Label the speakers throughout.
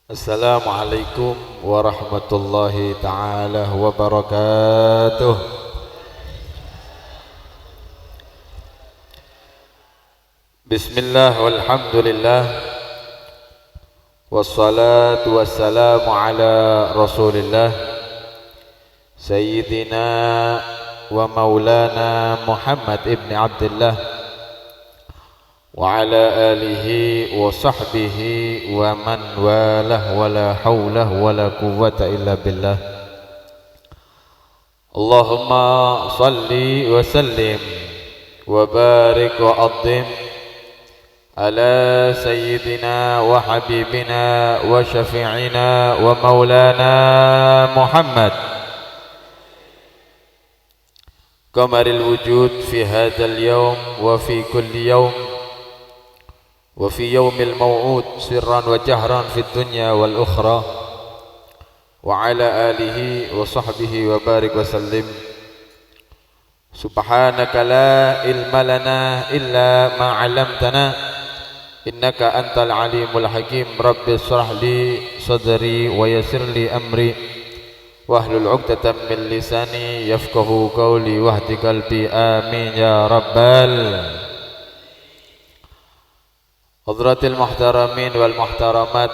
Speaker 1: Assalamualaikum warahmatullahi taala wabarakatuh. Bismillah walhamdulillah wassalatu wassalamu ala Rasulillah Sayyidina wa maulana Muhammad ibn Abdullah wa ala alihi wa sahbihi wa man walah wa la hawlah wa la quwwata illa billah. Allahumma salli wa sallim wa barik wa adhim ala sayyidina wa habibina wa syafi'ina wa maulana Muhammad qamaril wujud fi hadzal yawm wa fi kulli yawm wa fi yaumil maw'ud sirran wa jahran fid dunya wal ukhra wa ala alihi wa sahbihi wa barik wa sallim. Subhanaka la ilma lana illa ma 'allamtana innaka antal alimul hakim. Rabbi shrah li sadri wa yassir li amri wahlul 'uqdatam min lisani yafqahu qawli wahdi qalbi. Amin ya rabbal Hadratil muhtaramin wal muhtaramat,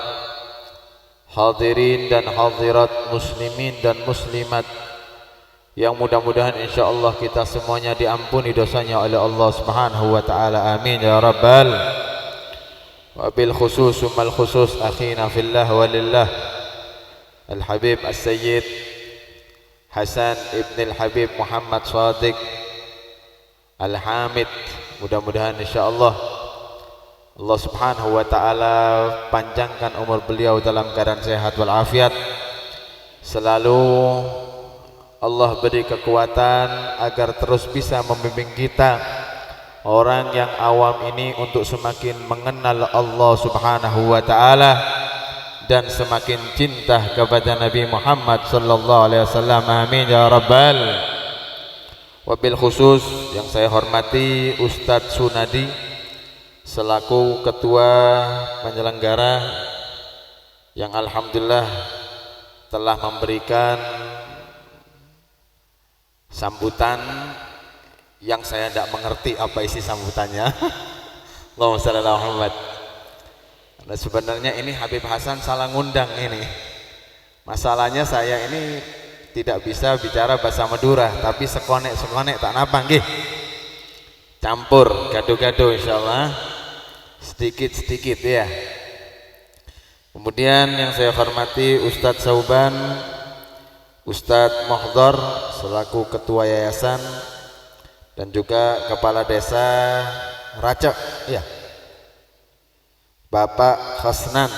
Speaker 1: hadirin dan hadirat, muslimin dan muslimat yang mudah-mudahan insyaallah kita semuanya diampuni dosanya oleh Allah Subhanahu wa taala. Amin ya rabbal. Wa bil khusus mal khusus akhina fillah walillah Al Habib As-Sayyid Hasan ibn Al Habib Muhammad Shadiq Al Hamid, mudah-mudahan insyaallah Allah Subhanahu wa taala panjangkan umur beliau dalam keadaan sehat walafiat. Selalu Allah beri kekuatan agar terus bisa membimbing kita orang yang awam ini untuk semakin mengenal Allah Subhanahu wa taala dan semakin cinta kepada Nabi Muhammad sallallahu alaihi wasallam. Amin ya rabbal. Wabil khusus yang saya hormati Ustadz Sunadi selaku ketua penyelenggara yang alhamdulillah telah memberikan sambutan yang saya tidak mengerti apa isi sambutannya. Allahumma shalli ala Muhammad. Nah, sebenarnya ini Habib Hasan salah ngundang ini. Masalahnya saya ini tidak bisa bicara bahasa Madura, tapi sekonek-sekonek tak napa nggih. Campur gado-gado insyaallah. Sedikit-sedikit ya. Kemudian yang saya hormati Ustadz Sauban, Ustadz Mohdor selaku ketua yayasan dan juga kepala desa Raja ya, Bapak Khasnan.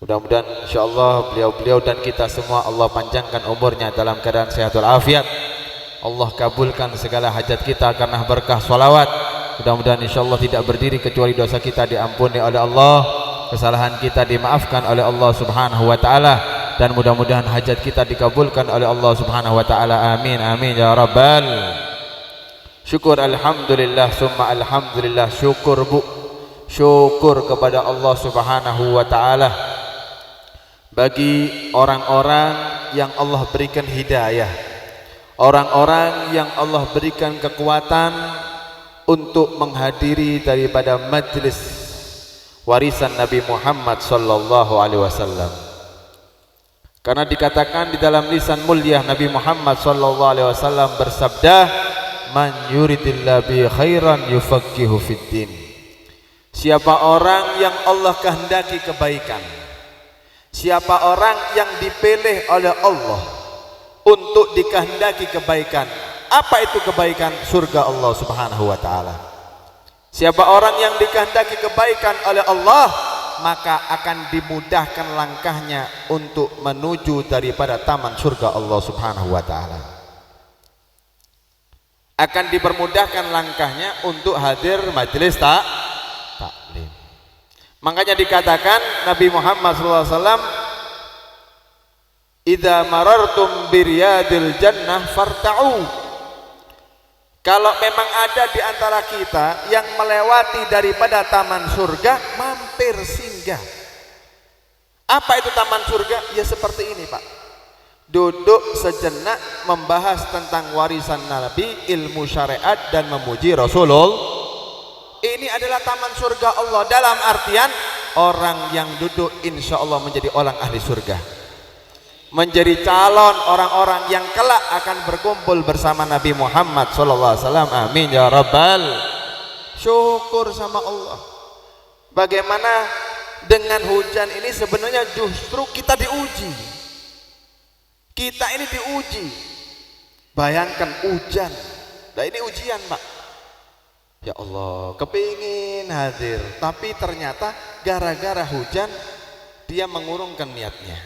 Speaker 1: Mudah-mudahan insyaallah beliau-beliau dan kita semua Allah panjangkan umurnya dalam keadaan sehat walafiat. Allah kabulkan segala hajat kita karena berkah sholawat. Mudah-mudahan insyaallah tidak berdiri kecuali dosa kita diampuni oleh Allah, kesalahan kita dimaafkan oleh Allah Subhanahu wa taala, dan mudah-mudahan hajat kita dikabulkan oleh Allah Subhanahu wa taala. Amin amin ya rabbal. Syukur alhamdulillah summa alhamdulillah. Syukur Bu, syukur kepada Allah Subhanahu wa taala bagi orang-orang yang Allah berikan hidayah, orang-orang yang Allah berikan kekuatan untuk menghadiri daripada majlis warisan Nabi Muhammad sallallahu alaihi wasallam. Karena dikatakan di dalam lisan mulia Nabi Muhammad sallallahu alaihi wasallam bersabda, "Man yuridillahu bi khairan yufaqihu fiddin." Siapa orang yang Allah kehendaki kebaikan, siapa orang yang dipilih oleh Allah untuk dikehendaki kebaikan. Apa itu kebaikan? Surga Allah Subhanahu wa taala. Siapa orang yang dikehendaki kebaikan oleh Allah, maka akan dimudahkan langkahnya untuk menuju daripada taman surga Allah Subhanahu wa taala. Akan dipermudahkan langkahnya untuk hadir majelis taklim. Makanya dikatakan Nabi Muhammad SAW, "Idza marartum biryadil jannah farta'u." Kalau memang ada di antara kita yang melewati daripada taman surga, mampir singgah. Apa itu taman surga? Ya seperti ini Pak, duduk sejenak membahas tentang warisan Nabi, ilmu syariat dan memuji Rasulullah. Ini adalah taman surga Allah, dalam artian orang yang duduk insya Allah menjadi orang ahli surga, menjadi calon orang-orang yang kelak akan berkumpul bersama Nabi Muhammad SAW. Amin ya rabbal. Syukur sama Allah. Bagaimana dengan hujan ini? Sebenarnya justru kita diuji. Kita ini diuji. Bayangkan hujan. Nah ini ujian Pak. Ya Allah, kepingin hadir, tapi ternyata gara-gara hujan dia mengurungkan niatnya.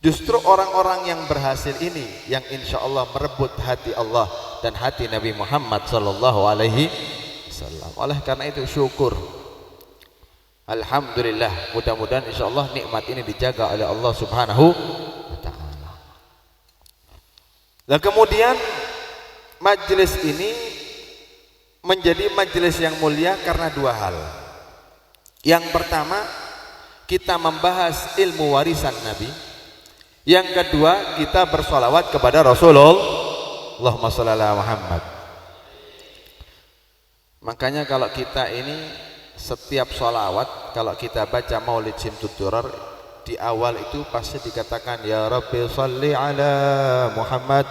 Speaker 1: Justru orang-orang yang berhasil ini yang insya Allah merebut hati Allah dan hati Nabi Muhammad Sallallahu Alaihi Wasallam. Oleh karena itu syukur, alhamdulillah, mudah-mudahan insya Allah nikmat ini dijaga oleh Allah Subhanahu wa Ta'ala. Dan kemudian majelis ini menjadi majelis yang mulia karena dua hal. Yang pertama, kita membahas ilmu warisan Nabi. Yang kedua, kita bersolawat kepada Rasulullah. Allahumma sholli ala Muhammad. Makanya kalau kita ini setiap solawat, kalau kita baca Maulid Simtud Durar, di awal itu pasti dikatakan ya Rabbi sholli ala Muhammad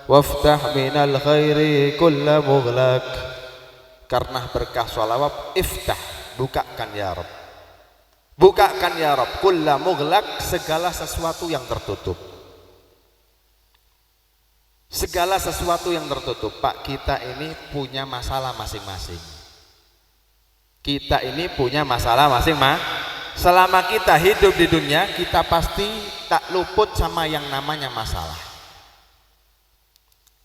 Speaker 1: waftah minal khairi kulla mughlaq. Karena berkah sholawat, iftah, bukakan ya Rabb, bukakan ya Rabb kulla mughlaq, segala sesuatu yang tertutup, segala sesuatu yang tertutup. Pak, kita ini punya masalah masing-masing. Kita ini punya masalah masing-masing. Selama kita hidup di dunia, kita pasti tak luput sama yang namanya masalah.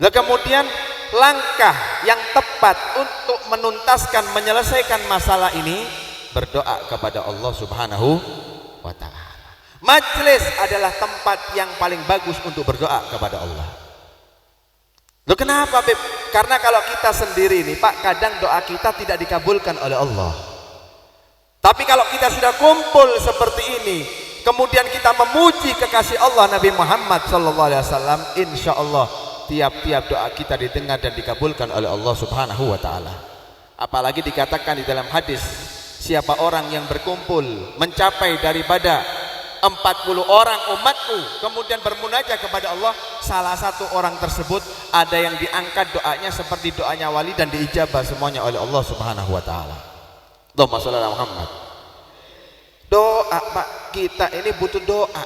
Speaker 1: Nah kemudian langkah yang tepat untuk menuntaskan, menyelesaikan masalah ini, berdoa kepada Allah Subhanahu wa Ta'ala. Majelis adalah tempat yang paling bagus untuk berdoa kepada Allah. Loh kenapa Beb? Karena kalau kita sendiri ini Pak, kadang doa kita tidak dikabulkan oleh Allah. Tapi kalau kita sudah kumpul seperti ini, kemudian kita memuji kekasih Allah Nabi Muhammad SAW, insya Allah tiap-tiap doa kita didengar dan dikabulkan oleh Allah Subhanahu wa Ta'ala. Apalagi dikatakan di dalam hadis, siapa orang yang berkumpul mencapai daripada 40 orang umatku kemudian bermunajat kepada Allah, salah satu orang tersebut ada yang diangkat doanya seperti doanya wali dan diijabah semuanya oleh Allah Subhanahu wa Ta'ala. Allahumma sholli ala Muhammad. Doa Pak, kita ini butuh doa.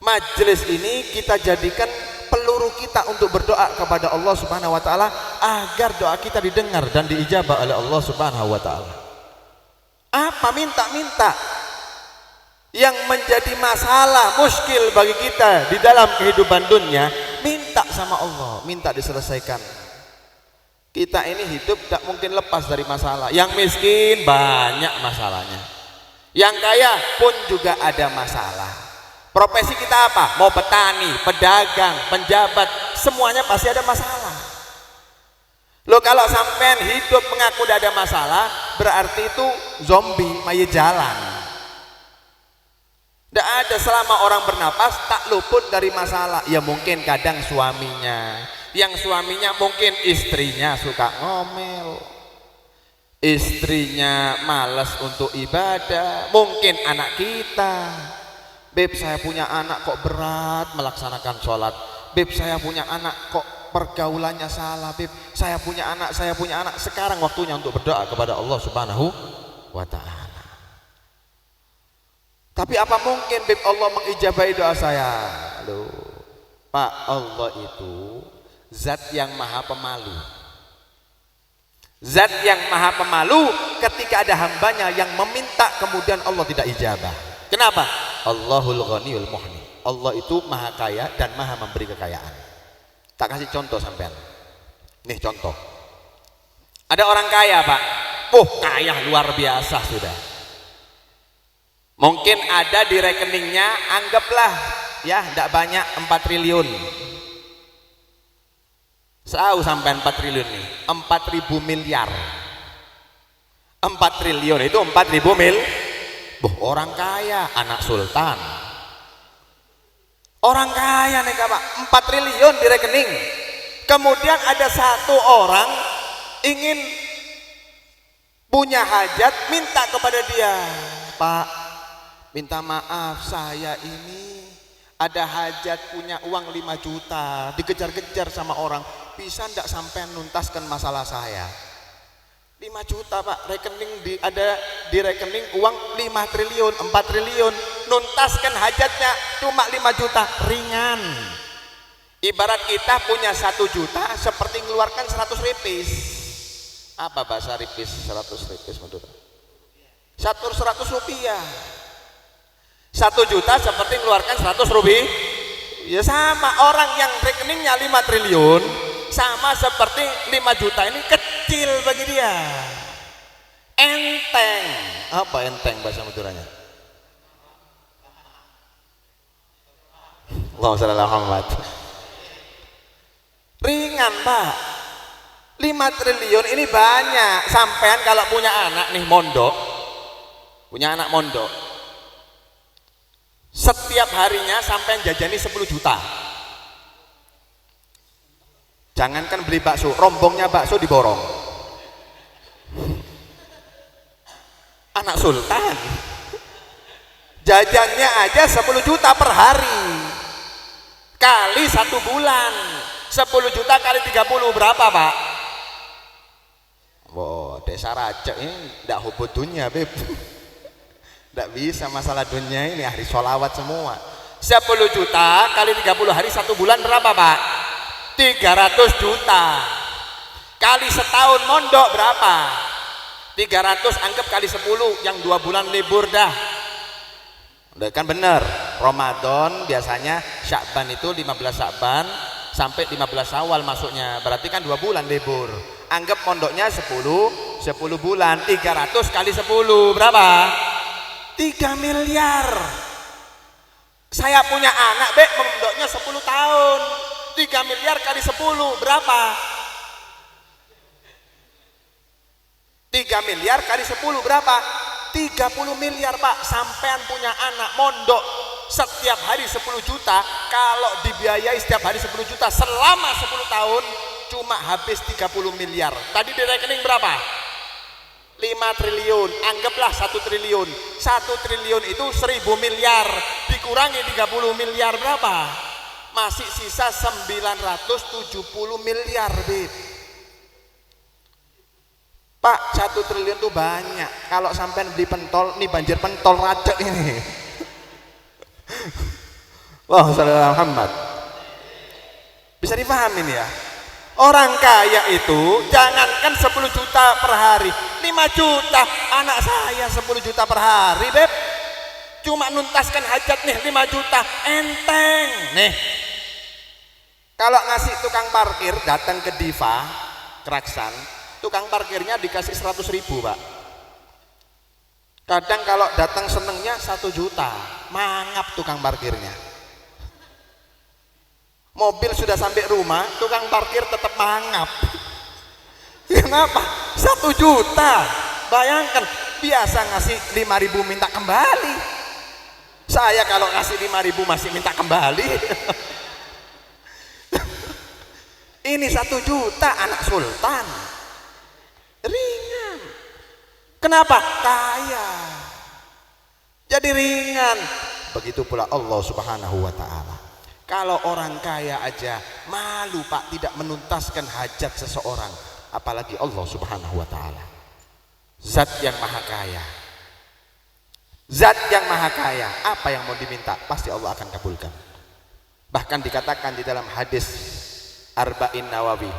Speaker 1: Majelis ini kita jadikan peluru kita untuk berdoa kepada Allah Subhanahu wa Ta'ala agar doa kita didengar dan diijabah oleh Allah Subhanahu wa Ta'ala. Apa? Minta-minta. Yang menjadi masalah, muskil bagi kita di dalam kehidupan dunia, minta sama Allah, minta diselesaikan. Kita ini hidup tak mungkin lepas dari masalah. Yang miskin banyak masalahnya, yang kaya pun juga ada masalah. Profesi kita apa? Mau petani, pedagang, penjabat, semuanya pasti ada masalah. Loh kalau sampean hidup mengaku tidak ada masalah, berarti itu zombie, mayat jalan. Tidak ada, selama orang bernapas tak luput dari masalah. Ya mungkin kadang suaminya, yang suaminya mungkin istrinya suka ngomel, istrinya malas untuk ibadah, mungkin anak kita. Beb, saya punya anak kok berat melaksanakan sholat. Beb, saya punya anak kok pergaulannya salah. Beb, saya punya anak. Sekarang waktunya untuk berdoa kepada Allah Subhanahu wa Ta'ala. Tapi apa mungkin Beb Allah mengijabahi doa saya? Loh, Pak, Allah itu zat yang maha pemalu. Zat yang maha pemalu, ketika ada hambanya yang meminta kemudian Allah tidak ijabah. Kenapa? Allahul ghaniyul muhni. Allah itu maha kaya dan maha memberi kekayaan. Tak kasih contoh sampean. Nih contoh. Ada orang kaya Pak. Kaya luar biasa sudah. Mungkin ada di rekeningnya, anggaplah ya tidak banyak 4 triliun. Tahu sampai 4 triliun nih, 4.000 miliar. 4 triliun itu 4.000 orang kaya, anak sultan. Orang kaya nih Pak, 4 triliun di rekening. Kemudian ada satu orang ingin punya hajat, minta kepada dia, Pak, minta maaf, saya ini ada hajat, punya uang 5 juta, dikejar-kejar sama orang, bisa ndak sampai nuntaskan masalah saya? 5 juta Pak, rekening ada di rekening uang 5 triliun, 4 triliun, nuntaskan hajatnya cuma 5 juta, ringan. Ibarat kita punya 1 juta seperti mengeluarkan 100 ripis. Apa bahasa ripis? 100 ripis menurut 100 rupiah. 1 juta seperti mengeluarkan 100 rupiah. Ya sama, orang yang rekeningnya 5 triliun sama seperti 5 juta ini kecil bagi dia. Enteng. Apa enteng bahasa Maduranya? Allahumma shalli ala Muhammad. Ringan Pak. 5 triliun ini banyak. Sampean kalau punya anak nih mondok, punya anak mondok, setiap harinya sampean jajani 10 juta. Jangankan beli bakso, rombongnya bakso diborong. Anak sultan jajannya aja 10 juta per hari kali 1 bulan. 10 juta kali 30 berapa Pak? Wow, desa Raja ini ndak hubud dunia beb. Ndak bisa masalah dunia ini, hari sholawat semua. 10 juta kali 30 hari 1 bulan berapa Pak? 300 juta. Kali setahun mondok berapa? 300, anggap kali 10, yang 2 bulan libur dah. Udah kan bener, Ramadan biasanya Syakban itu 15 Syakban sampai 15 Syawal masuknya, berarti kan 2 bulan libur. Anggap mondoknya 10 bulan, 300 kali 10 berapa? 3 miliar. Saya punya anak mondoknya 10 tahun, 3 miliar kali 10 berapa? 3 miliar kali 10 berapa? 30 miliar Pak. Sampean punya anak mondok setiap hari 10 juta, kalau dibiayai setiap hari 10 juta selama 10 tahun cuma habis 30 miliar. Tadi di rekening berapa? 5 triliun, anggaplah 1 triliun. 1 triliun itu 1000 miliar, dikurangi 30 miliar berapa? Masih sisa 970 miliar Bib. Pak, 1 triliun itu banyak. Kalau sampai beli pentol, nih banjir pentol Raja ini. Wah, sallallahu Muhammad. Bisa dipahamin ya? Orang kaya itu jangankan 10 juta per hari, 5 juta. Anak saya 10 juta per hari, Beb. Cuma nuntaskan hajat nih 5 juta, enteng. Nih. Kalau ngasih tukang parkir datang ke Diva, Keraksan, tukang parkirnya dikasih 100.000 Pak. Kadang kalau datang senengnya 1 juta, mangap tukang parkirnya. Mobil sudah sampai rumah, tukang parkir tetap mangap. Kenapa? 1 juta. Bayangkan, biasa ngasih 5.000 minta kembali. Saya kalau ngasih 5.000 masih minta kembali. Ini 1 juta anak sultan. Ringan. Kenapa? Kaya. Jadi ringan. Begitu pula Allah Subhanahu wa taala. Kalau orang kaya aja malu Pak tidak menuntaskan hajat seseorang, apalagi Allah Subhanahu wa taala. Zat yang maha kaya. Zat yang maha kaya, apa yang mau diminta pasti Allah akan kabulkan. Bahkan dikatakan di dalam hadis Arba'in Nawawi,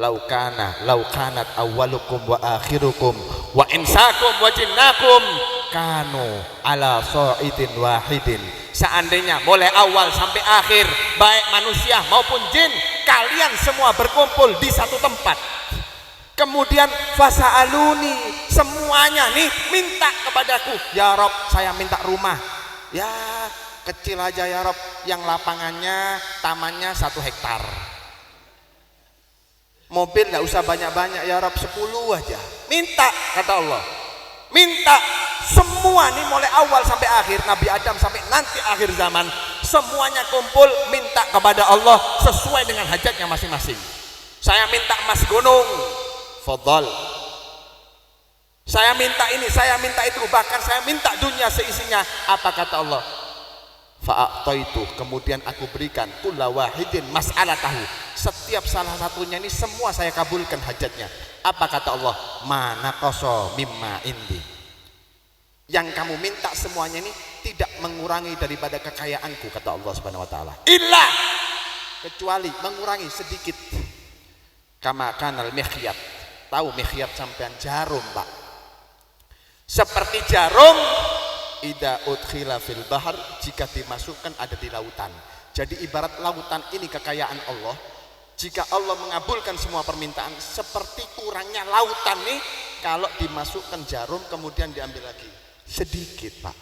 Speaker 1: laukanat awwalukum wa akhirukum wa insakum wa jinnakum kanu ala sa'idin wahidin. Seandainya mulai awal sampai akhir, baik manusia maupun jin, kalian semua berkumpul di satu tempat, kemudian fasa'aluni, semuanya nih minta kepadaku, ya Rob saya minta rumah, ya kecil aja ya Rob, yang lapangannya tamannya 1 hektar, mobil nggak usah banyak-banyak ya Rob, 10 aja minta, kata Allah minta.
Speaker 2: semua nih mulai awal sampai akhir, Nabi Adam sampai nanti akhir zaman, semuanya kumpul minta kepada Allah sesuai dengan hajatnya masing-masing. Saya minta emas gunung, fadhal. Saya minta ini, saya minta itu, bahkan saya minta dunia seisinya. Apa kata Allah? Fa'ataitu, kemudian aku berikan kulla wahidin mas'alatahu, setiap salah satunya ini semua saya kabulkan hajatnya. Apa kata Allah? Mana koso mimma indi, yang kamu minta semuanya ini tidak mengurangi daripada kekayaanku, kata Allah Subhanahu wa taala. Illa, kecuali mengurangi sedikit. Kama kanal mikhyat, tahu mikhyat sampean jarum, Pak? Seperti jarum ida udkhila fil bahar, jika dimasukkan ada di lautan. Jadi ibarat lautan ini kekayaan Allah. Jika Allah mengabulkan semua permintaan, seperti kurangnya lautan nih kalau dimasukkan jarum kemudian diambil lagi sedikit, Pak.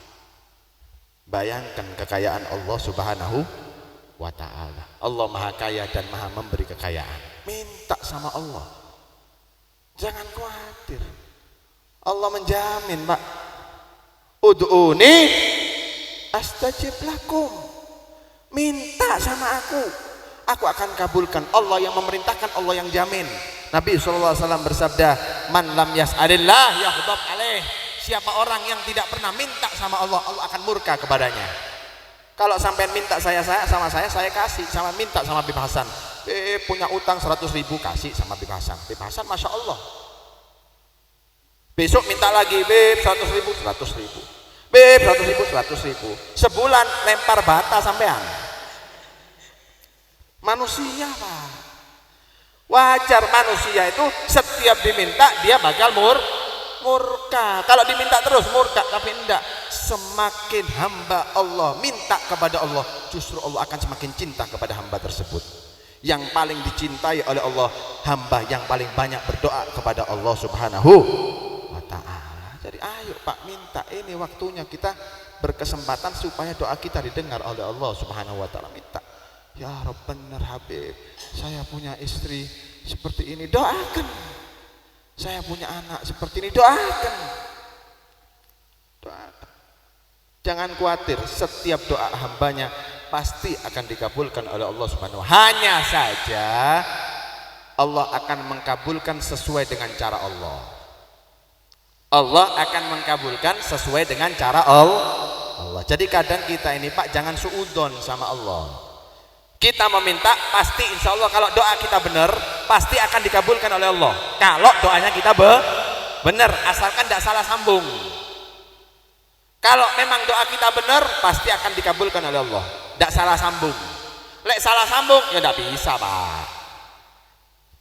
Speaker 2: Bayangkan kekayaan Allah Subhanahu wa ta'ala. Allah maha kaya dan maha memberi kekayaan. Minta sama Allah, jangan khawatir, Allah menjamin, Pak. Ud'uni astajib lakum, minta sama aku akan kabulkan. Allah yang memerintahkan, Allah yang jamin. Nabi SAW bersabda, man lam yas'alillah yaghdab alaih, siapa orang yang tidak pernah minta sama Allah, Allah akan murka kepadanya. Kalau sampai minta saya kasih. Sama minta sama Bib Hasan, punya utang 100.000, kasih sama Bib Hasan. Bib Hasan Masya Allah, besok minta lagi, Bib 100.000, 100.000, Bib 100.000, 100.000. Sebulan lempar bata sampean. Manusia, Pak. Wajar manusia itu setiap diminta dia bakal murka. Kalau diminta terus murka, tapi enggak. Semakin hamba Allah minta kepada Allah, justru Allah akan semakin cinta kepada hamba tersebut. Yang paling dicintai oleh Allah, hamba yang paling banyak berdoa kepada Allah Subhanahu wa ta'ala. Jadi ayo, Pak, minta. Ini waktunya kita berkesempatan supaya doa kita didengar oleh Allah Subhanahu wa ta'ala. Minta, ya Rabb, benar Habib, saya punya istri seperti ini, doakan. Saya punya anak seperti ini, doakan. Doakan. Jangan khawatir, setiap doa hambanya pasti akan dikabulkan oleh Allah Subhanahu wa ta'ala. Hanya saja Allah akan mengkabulkan sesuai dengan cara Allah. Allah akan mengkabulkan sesuai dengan cara Allah. Jadi kadang kita ini, Pak, jangan suudon sama Allah. Kita meminta pasti insya Allah kalau doa kita benar pasti akan dikabulkan oleh Allah. Kalau doanya kita benar, asalkan tidak salah sambung. Kalau memang doa kita benar pasti akan dikabulkan oleh Allah, tidak salah sambung. Lek salah sambung ya tidak bisa, Pak.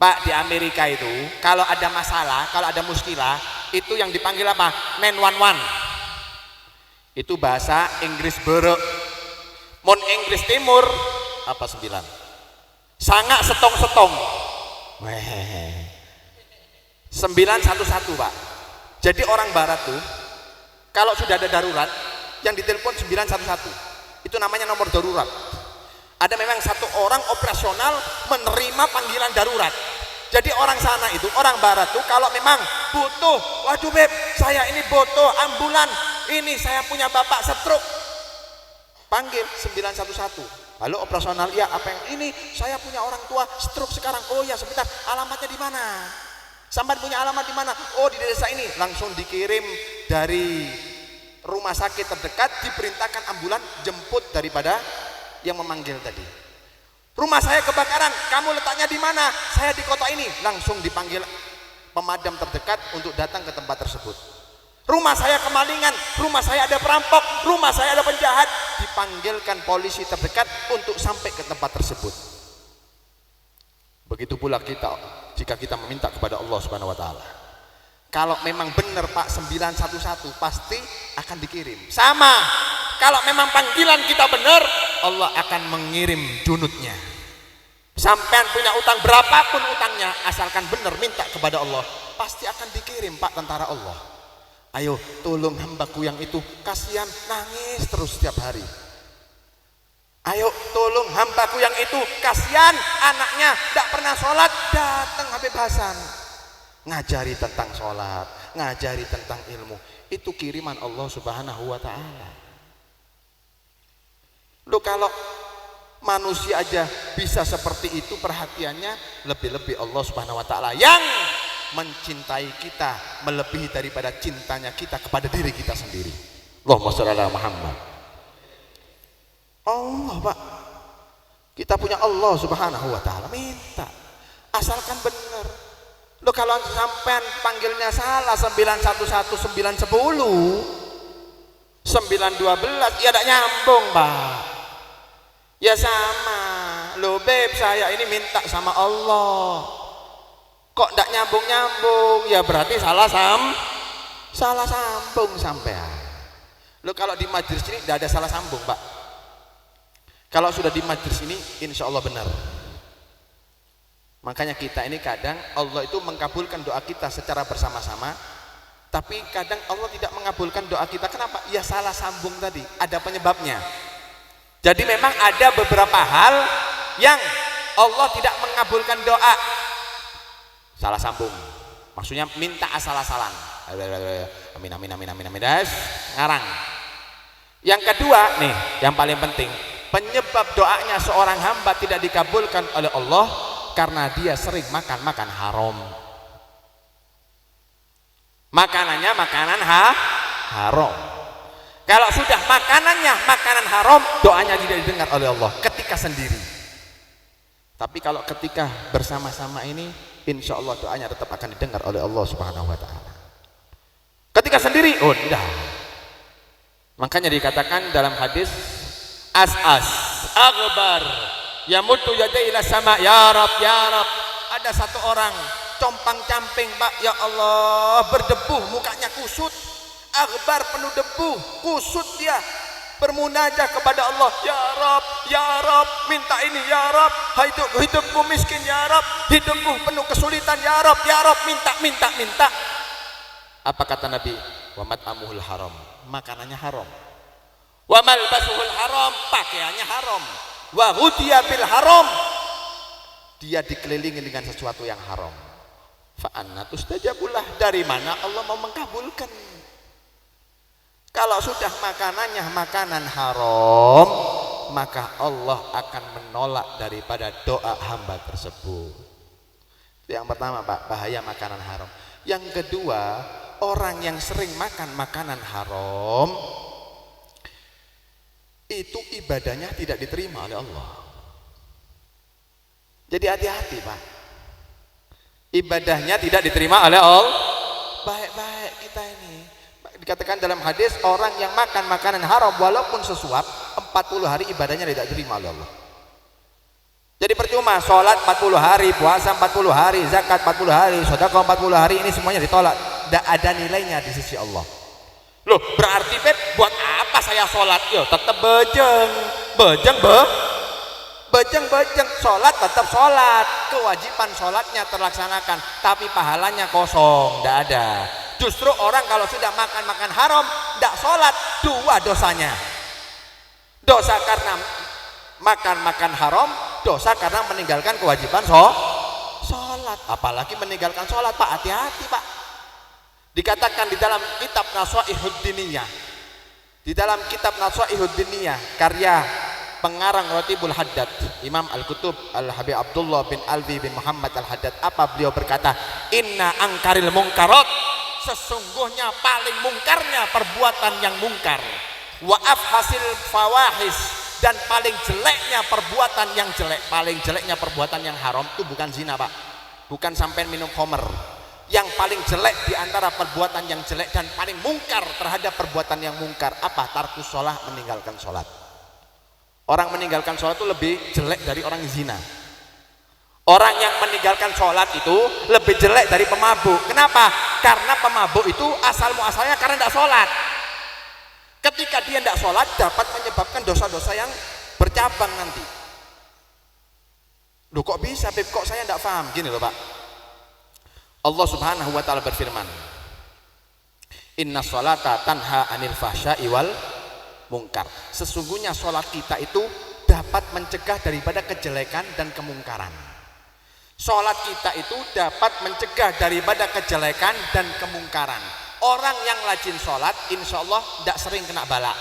Speaker 2: Pak, di Amerika itu kalau ada masalah, kalau ada muskilah, itu yang dipanggil apa? 911. Itu bahasa Inggris berek. Mon Inggris Timur apa 9? Sangat setong-setong. 911, Pak. Jadi orang barat tuh kalau sudah ada darurat yang ditelepon 911. Itu namanya nomor darurat. Ada memang satu orang operasional menerima panggilan darurat. Jadi orang sana itu, orang barat tuh kalau memang butuh, waduh Beb, saya ini butuh ambulan, ini saya punya bapak stroke, panggil 911. Lalu operasional, ya apa yang ini, saya punya orang tua stroke sekarang. Oh ya sebentar, alamatnya di mana? Sampai punya alamat di mana? Oh di desa ini. Langsung dikirim dari rumah sakit terdekat, diperintahkan ambulan jemput daripada yang memanggil tadi. Rumah saya kebakaran, kamu letaknya di mana? Saya di kota ini. Langsung dipanggil pemadam terdekat untuk datang ke tempat tersebut. Rumah saya kemalingan, rumah saya ada perampok, rumah saya ada penjahat. Dipanggilkan polisi terdekat untuk sampai ke tempat tersebut. Begitu pula kita, jika kita meminta kepada Allah Subhanahu wa ta'ala. Kalau memang benar, Pak, 911 pasti akan dikirim. Sama, kalau memang panggilan kita benar, Allah akan mengirim junutnya. Sampean punya utang berapapun utangnya, asalkan benar minta kepada Allah, pasti akan dikirim, Pak, tentara Allah. Ayo tolong hambaku yang itu, kasihan nangis terus setiap hari. Ayo tolong hambaku yang itu, kasihan anaknya tidak pernah sholat, datang Habib Hasan, ngajari tentang sholat, ngajari tentang ilmu. Itu kiriman Allah Subhanahu wa taala. Loh, kalau manusia aja bisa seperti itu perhatiannya, lebih-lebih Allah Subhanahu wa taala yang mencintai kita melebihi daripada cintanya kita kepada diri kita sendiri. Allahumma shalli ala Muhammad. Allah, Pak. Kita punya Allah Subhanahu wa taala, minta asalkan benar. Loh, kalau sampean panggilnya salah 911 910 912 ya tidak nyambung, Pak. Ya sama. Loh, Beb, saya ini minta sama Allah. Kok tidak nyambung-nyambung? Ya berarti salah sambung sampean. Loh, kalau di majelis ini tidak ada salah sambung, Pak. Kalau sudah di majelis ini insya Allah benar. Makanya kita ini kadang Allah itu mengabulkan doa kita secara bersama-sama, tapi kadang Allah tidak mengabulkan doa kita. Kenapa? Ya salah sambung tadi, ada penyebabnya. Jadi memang ada beberapa hal yang Allah tidak mengabulkan doa. Salah sambung. Maksudnya minta asal-asalan. Amin amin amin amin amin. Ngarang. Yang kedua nih, yang paling penting, penyebab doanya seorang hamba tidak dikabulkan oleh Allah karena dia sering makan haram. Makanannya makanan haram. Kalau sudah makanannya makanan haram, doanya tidak didengar oleh Allah ketika sendiri. Tapi kalau ketika bersama-sama ini, insya Allah doanya tetap akan didengar oleh Allah Subhanahu wa taala. Ketika sendiri, oh tidak. Makanya dikatakan dalam hadis, as-as aghbar yamuddu yadayhi ila sama, ya Rab, ya Rab. Ada satu orang compang-camping, Pak, ya Allah, berdebu, mukanya kusut, aghbar, penuh debu, kusut dia, bermunajah kepada Allah, ya Rab, minta ini, ya Rab, hidupku miskin, ya Rab, hidupku penuh kesulitan, ya Rab, minta. Apa kata Nabi? Wa mat'amuhul haram, makanannya haram. Wa malbasuhul haram, pakaiannya haram. Wa hudiya bil haram, dia dikelilingi dengan sesuatu yang haram. Fa anna tustajabulah, dari mana Allah mau mengkabulkan? Kalau sudah makanannya makanan haram, maka Allah akan menolak daripada doa hamba tersebut. Yang pertama, Pak, bahaya makanan haram. Yang kedua, orang yang sering makan makanan haram itu ibadahnya tidak diterima oleh Allah. Jadi hati-hati, Pak. Ibadahnya tidak diterima oleh Allah. Baik-baik kita ini. Dikatakan dalam hadis, orang yang makan makanan haram walaupun sesuap 40 hari ibadahnya tidak diterima oleh Allah. Jadi percuma sholat 40 hari, puasa 40 hari, zakat 40 hari, sedekah 40 hari, ini semuanya ditolak. Tidak ada nilainya di sisi Allah. Loh, berarti Beb, buat apa saya sholat? Yo, tetap bejeng, sholat tetap sholat, kewajiban sholatnya terlaksanakan, tapi pahalanya kosong, tidak ada. Justru orang kalau sudah makan haram, tidak sholat, dua dosanya. Dosa karena makan haram, dosa karena meninggalkan kewajiban sholat. Apalagi meninggalkan sholat, Pak, hati-hati, Pak. Dikatakan di dalam kitab Naswaihud Diniyah, di dalam kitab Naswaihud Diniyah, karya pengarang Ratibul Haddad, Imam Al-Kutub Al-Habib Abdullah bin Alwi bin Muhammad Al-Haddad, apa beliau berkata? Inna angkaril mungkarat, sesungguhnya paling mungkarnya perbuatan yang mungkar, wa afhasil fawahis, dan paling jeleknya perbuatan yang jelek, paling jeleknya perbuatan yang haram itu bukan zina, Pak, bukan sampai minum khamr. Yang paling jelek diantara perbuatan yang jelek dan paling mungkar terhadap perbuatan yang mungkar apa? Tarkus sholat, meninggalkan sholat. Orang meninggalkan sholat itu lebih jelek dari orang zina. Orang yang meninggalkan sholat itu lebih jelek dari pemabuk. Kenapa? Karena pemabuk itu asal-muasalnya karena tidak sholat. Ketika dia tidak sholat dapat menyebabkan dosa-dosa yang bercabang nanti. Loh, kok bisa, Beb? Kok saya tidak paham? Gini loh, Pak. Allah Subhanahu wa ta'ala berfirman, inna sholata tanha anil fahsya'i wal mungkar. Sesungguhnya sholat kita itu dapat mencegah daripada kejelekan dan kemungkaran. Sholat kita itu dapat mencegah daripada kejelekan dan kemungkaran. orang yang rajin sholat insya Allah tidak sering kena bala.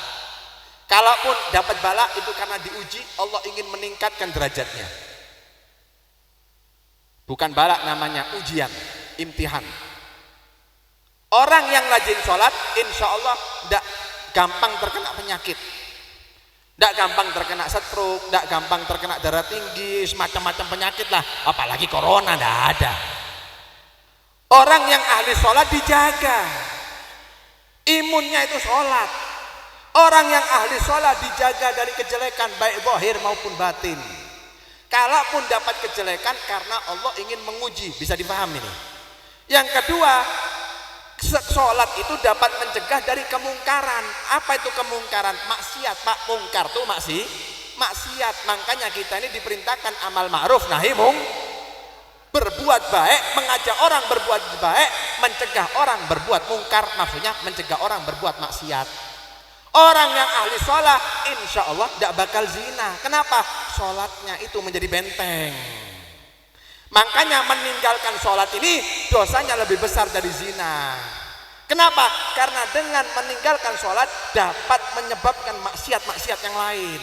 Speaker 2: Kalaupun dapat bala itu karena diuji, Allah ingin meningkatkan derajatnya. Bukan bala namanya, ujian, imtihan. Orang yang rajin sholat insya Allah tidak gampang terkena penyakit, tidak gampang terkena stroke, tidak gampang terkena darah tinggi, semacam-macam penyakit lah, apalagi corona tidak ada. Orang yang ahli sholat dijaga, imunnya itu sholat. Orang yang ahli sholat dijaga dari kejelekan baik zahir maupun batin. Kalaupun dapat kejelekan karena Allah ingin menguji, bisa dipahami nih. Yang kedua, sholat itu dapat mencegah dari kemungkaran. Apa itu kemungkaran? Maksiat, Pak. Mungkar tuh maksiat. Makanya kita ini diperintahkan amal ma'ruf nahi berbuat baik, mengajak orang berbuat baik, mencegah orang berbuat mungkar, maksudnya mencegah orang berbuat maksiat. Orang yang ahli sholat insya Allah tidak bakal zina. Kenapa? Sholatnya itu menjadi benteng. Makanya meninggalkan sholat ini dosanya lebih besar dari zina. Kenapa? Karena dengan meninggalkan sholat dapat menyebabkan maksiat-maksiat yang lain.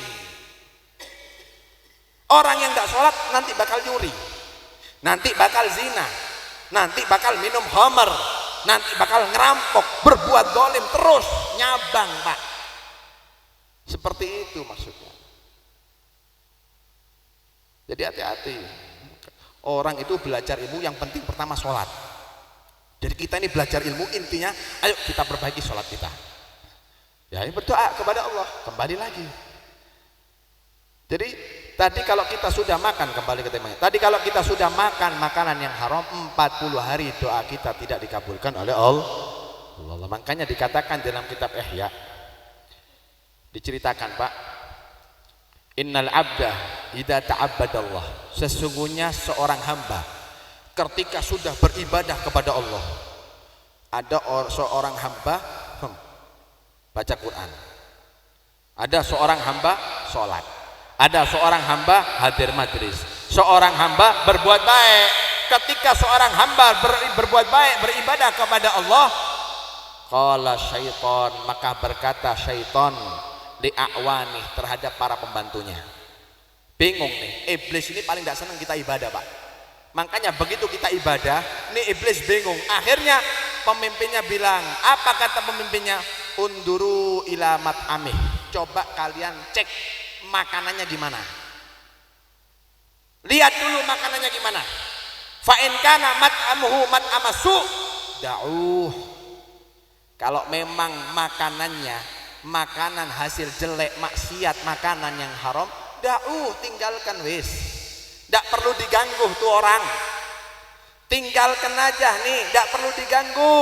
Speaker 2: Orang yang tidak sholat nanti bakal nyuri, nanti bakal zina, nanti bakal minum khamar, nanti bakal ngerampok, berbuat zalim terus, nyabang, Pak. Seperti itu maksudnya. Jadi hati-hati. Orang itu belajar ilmu yang penting pertama sholat. Jadi kita ini belajar ilmu intinya, ayo kita perbaiki sholat kita. Ya ini berdoa kepada Allah, kembali lagi. Jadi tadi kalau kita sudah makan, kembali ke temanya. Tadi kalau kita sudah makan makanan yang haram 40 hari doa kita tidak dikabulkan oleh Allah. Makanya dikatakan dalam kitab Ihya, diceritakan Pak, innal abda idza ta'abbadallah, sesungguhnya seorang hamba ketika sudah beribadah kepada Allah, ada seorang hamba baca Quran, ada seorang hamba sholat, ada seorang hamba hadir majlis, seorang hamba berbuat baik. Ketika seorang hamba berbuat baik, beribadah kepada Allah, qala syaitan, maka berkata syaitan li'awani, terhadap para pembantunya. Bingung nih, iblis ini paling tidak senang kita ibadah, Pak. Makanya begitu kita ibadah, nih iblis bingung. Akhirnya pemimpinnya bilang, apa kata pemimpinnya? Unduru ila mat'amih, coba kalian cek makanannya gimana, lihat dulu makanannya gimana. Fa in kana mat'amuhu mat'amasu da'uh, kalau memang makanannya makanan hasil jelek, maksiat, makanan yang haram, tinggalkan wis, tidak perlu diganggu tuh orang, tinggalkan aja nih, tidak perlu diganggu.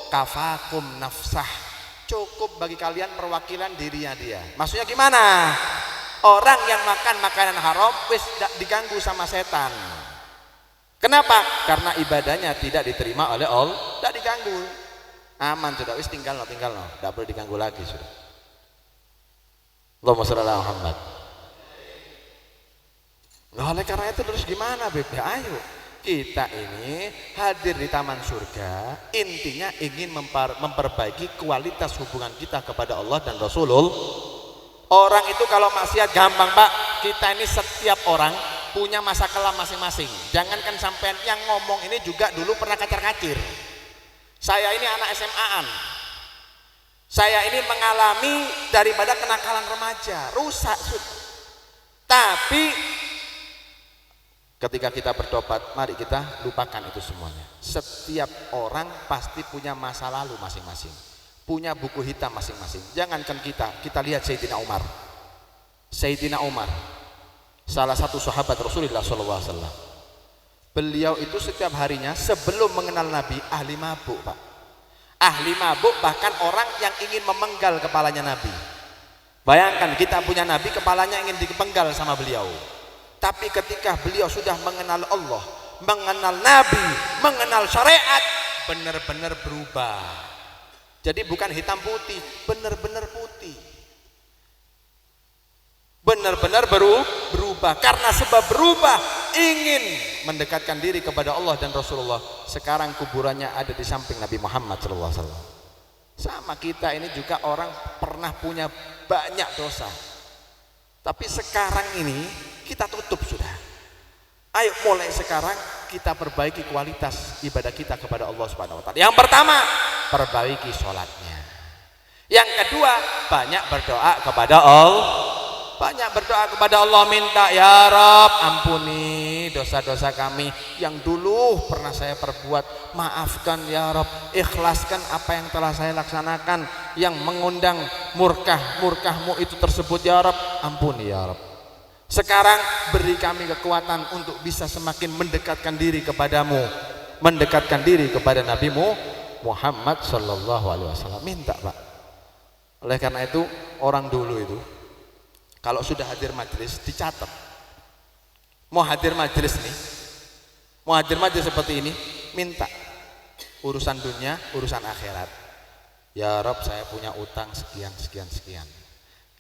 Speaker 2: Kafakum nafsah, cukup bagi kalian perwakilan dirinya dia. Maksudnya gimana? Orang yang makan makanan haram wis tidak diganggu sama setan. Kenapa? Karena ibadahnya tidak diterima oleh Allah, tidak diganggu. Aman sudah, wis tinggal no, tidak perlu diganggu lagi sudah. Allahumma sholli ala Muhammad. Nah, oleh karena itu terus gimana, Beb? Ya, ayo kita ini hadir di taman surga, intinya ingin memperbaiki kualitas hubungan kita kepada Allah dan Rasulullah. Orang itu kalau maksiat gampang, Pak. Kita ini setiap orang punya masa kelam masing-masing. Jangankan sampean yang ngomong ini juga dulu pernah kacir-kacir. Saya ini anak SMA-an, saya ini mengalami daripada kenakalan remaja, rusak. Tapi ketika kita bertobat, mari kita lupakan itu semuanya. Setiap orang pasti punya masa lalu masing-masing, punya buku hitam masing-masing. Jangankan kita lihat Sayyidina Umar. Sayyidina Umar, salah satu sahabat Rasulullah SAW. Beliau itu setiap harinya sebelum mengenal Nabi ahli mabuk, Pak. Ahli mabuk, bahkan orang yang ingin memenggal kepalanya Nabi. Bayangkan kita punya Nabi, kepalanya ingin dipenggal sama beliau. Tapi ketika beliau sudah mengenal Allah, mengenal Nabi, mengenal syariat, benar-benar berubah. Jadi bukan hitam putih, benar-benar putih. Benar-benar berubah. Karena sebab berubah, ingin mendekatkan diri kepada Allah dan Rasulullah. Sekarang kuburannya ada di samping Nabi Muhammad SAW. Sama kita ini juga orang pernah punya banyak dosa. Tapi sekarang ini kita tutup sudah. Ayo mulai sekarang kita perbaiki kualitas ibadah kita kepada Allah Subhanahu wa taala. Yang pertama, perbaiki sholatnya. Yang kedua, banyak berdoa kepada Allah. Banyak berdoa kepada Allah, minta ya Rabb ampuni dosa-dosa kami yang dulu pernah saya perbuat, maafkan ya Rabb, ikhlaskan apa yang telah saya laksanakan yang mengundang murkah-murkahmu itu tersebut ya Rabb, ampuni ya Rabb. Sekarang beri kami kekuatan untuk bisa semakin mendekatkan diri kepadamu, mendekatkan diri kepada Nabimu Muhammad sallallahu alaihi wasallam. Minta Pak. Oleh karena itu orang dulu itu kalau sudah hadir majelis dicatat. Mau hadir majelis nih, mau hadir majelis seperti ini, minta urusan dunia, urusan akhirat. Ya Rob, saya punya utang sekian sekian sekian.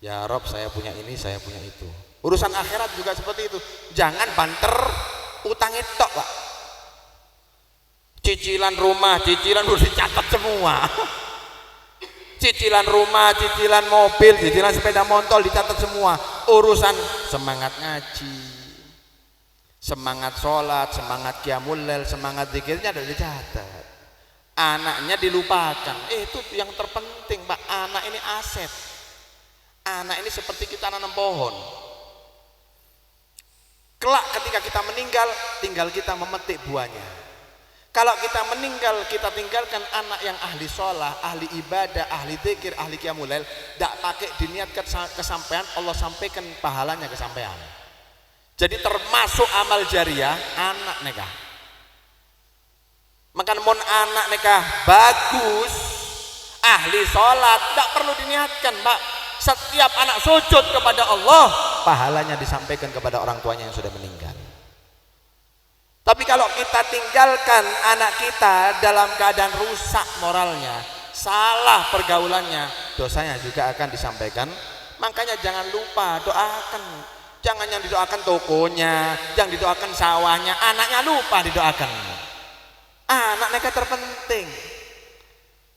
Speaker 2: Ya Rob, saya punya ini, saya punya itu. Urusan akhirat juga seperti itu. Jangan banter utang itu, Pak. Cicilan rumah, cicilan udah dicatat semua. Cicilan rumah, cicilan mobil, cicilan sepeda motor dicatat semua. Urusan semangat ngaji, semangat sholat, semangat qiyamul lail, semangat zikirnya ada dicatat. Anaknya dilupakan. Itu yang terpenting Pak. Anak ini aset. Anak ini seperti kita nanam pohon. Kelak ketika kita meninggal, tinggal kita memetik buahnya. Kalau kita meninggal, kita tinggalkan anak yang ahli sholat, ahli ibadah, ahli zikir, ahli qiyamul lail, tidak pakai diniatkan kesampaian, Allah sampaikan pahalanya kesampaian. Jadi termasuk amal jariah anak nikah. Maka mon anak nikah bagus, ahli sholat, tidak perlu diniatkan Pak. Setiap anak sujud kepada Allah, pahalanya disampaikan kepada orang tuanya yang sudah meninggal. Tapi kalau kita tinggalkan anak kita dalam keadaan rusak moralnya, salah pergaulannya, dosanya juga akan disampaikan. Makanya jangan lupa doakan. Jangan yang didoakan tokonya, yang didoakan sawahnya, anaknya lupa didoakan. Anak mereka terpenting.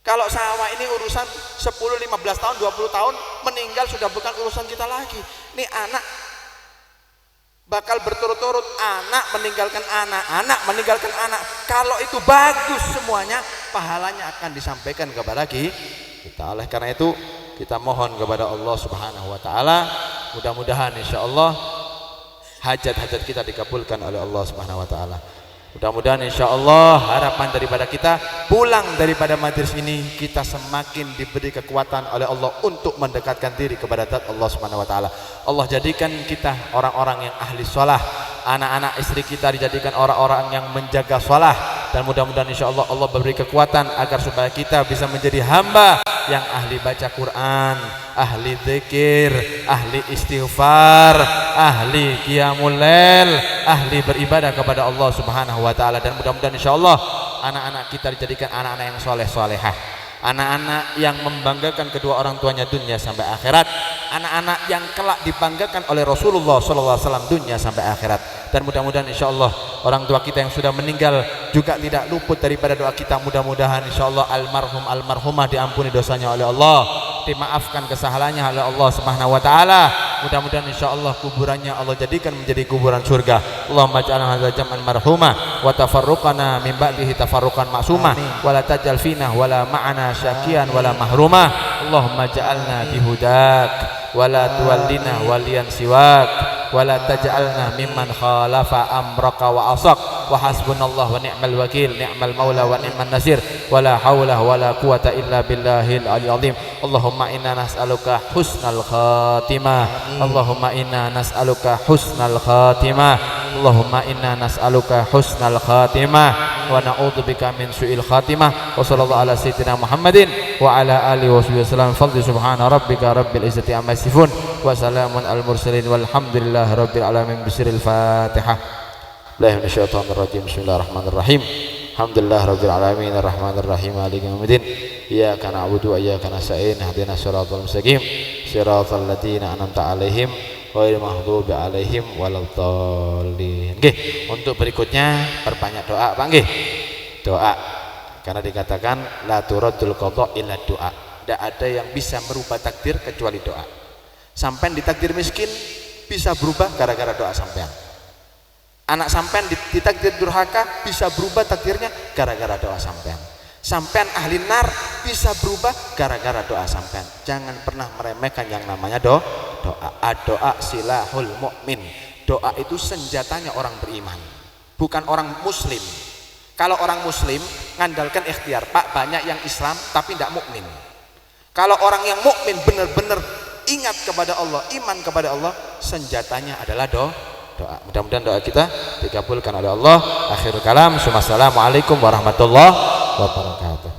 Speaker 2: Kalau sawah ini urusan 10, 15 tahun, 20 tahun meninggal sudah bukan urusan kita lagi. Ini anak bakal berturut-turut, anak meninggalkan anak, anak meninggalkan anak. Kalau itu bagus semuanya, pahalanya akan disampaikan kepada kita. Oleh karena itu kita mohon kepada Allah Subhanahu wa taala, mudah-mudahan insyaallah hajat-hajat kita dikabulkan oleh Allah Subhanahu wa taala. Mudah-mudahan insyaallah harapan daripada kita pulang daripada majelis ini, kita semakin diberi kekuatan oleh Allah untuk mendekatkan diri kepada zat Allah Subhanahu wa taala. Allah jadikan kita orang-orang yang ahli shalah, anak-anak istri kita dijadikan orang-orang yang menjaga shalah, dan mudah-mudahan insyaallah Allah beri kekuatan agar supaya kita bisa menjadi hamba yang ahli baca Quran, ahli zikir, ahli istighfar, ahli qiyamul lail, ahli beribadah kepada Allah Subhanahu wa taala. Dan mudah-mudahan insyaallah anak-anak kita dijadikan anak-anak yang soleh-solehah, anak-anak yang membanggakan kedua orang tuanya dunia sampai akhirat, anak-anak yang kelak dibanggakan oleh Rasulullah SAW dunia sampai akhirat. Dan mudah-mudahan insyaallah orang tua kita yang sudah meninggal juga tidak luput daripada doa kita. Mudah-mudahan insyaallah almarhum almarhumah diampuni dosanya oleh Allah, dimaafkan kesalahannya oleh Allah Subhanahu wa taala. Mudah-mudahan insyaallah kuburannya Allah jadikan menjadi kuburan surga. Allahumma ja'alna hadza jam'an marhumah wa tafarruqana min ba'dihi tafarruqan ma'sumah wa la taj'al fina wa la ma'ana syaqiyan wa la mahrumah. Allahumma ja'alna bihudak wa la tuwallina waliyan siwak wa la taj'alna mimman khalafa amraka wa asak. Wa hasbunallah wa ni'mal wakil, ni'mal maula wa ni'man nasir, wa la hawla wa la quwata illa billahil aliyyil azim. Allahumma inna nas'aluka husnal khatimah. Allahumma inna nas'aluka husnal khatimah. Allahumma inna nas'aluka husnal khatimah wa na'udzubika min su'il khatimah. Wa sallallahu ala sayyidina Muhammadin wa ala alihi wasallam. Fadli subhana rabbika rabbil izzati amma yasifun wa salamun al mursalin walhamdulillahi rabbil alamin. Bismillahil Fatihah. Bismillahirrahmanirrahim. Alhamdulillah rabbil alamin arrahmanir rahim maliki yaumiddin. Iyyaka na'budu wa iyyaka nasta'in. Ihdinas siratal mustaqim. Siratal ladzina an'amta 'alaihim ghairil maghdubi 'alaihim waladdallin. Nggih, untuk berikutnya perbanyak doa, Pak nggih. Doa.
Speaker 1: karena dikatakan la turaddul qadha illa doa. Tidak ada yang bisa merubah takdir kecuali doa. Sampean ditakdir miskin bisa berubah gara-gara doa sampean. Anak sampean ditakdir durhaka bisa berubah takdirnya gara-gara doa sampean. Sampean ahli nar bisa berubah gara-gara doa sampean. Jangan pernah meremehkan yang namanya doa. Doa silahul mukmin. Doa itu senjatanya orang beriman, bukan orang muslim. Kalau orang muslim ngandalkan ikhtiar, Pak, banyak yang Islam tapi tidak mukmin. Kalau orang yang mukmin benar-benar ingat kepada Allah, iman kepada Allah, senjatanya adalah doa. Mudah-mudahan doa kita dikabulkan oleh Allah. Akhirul kalam, assalamualaikum warahmatullahi wabarakatuh.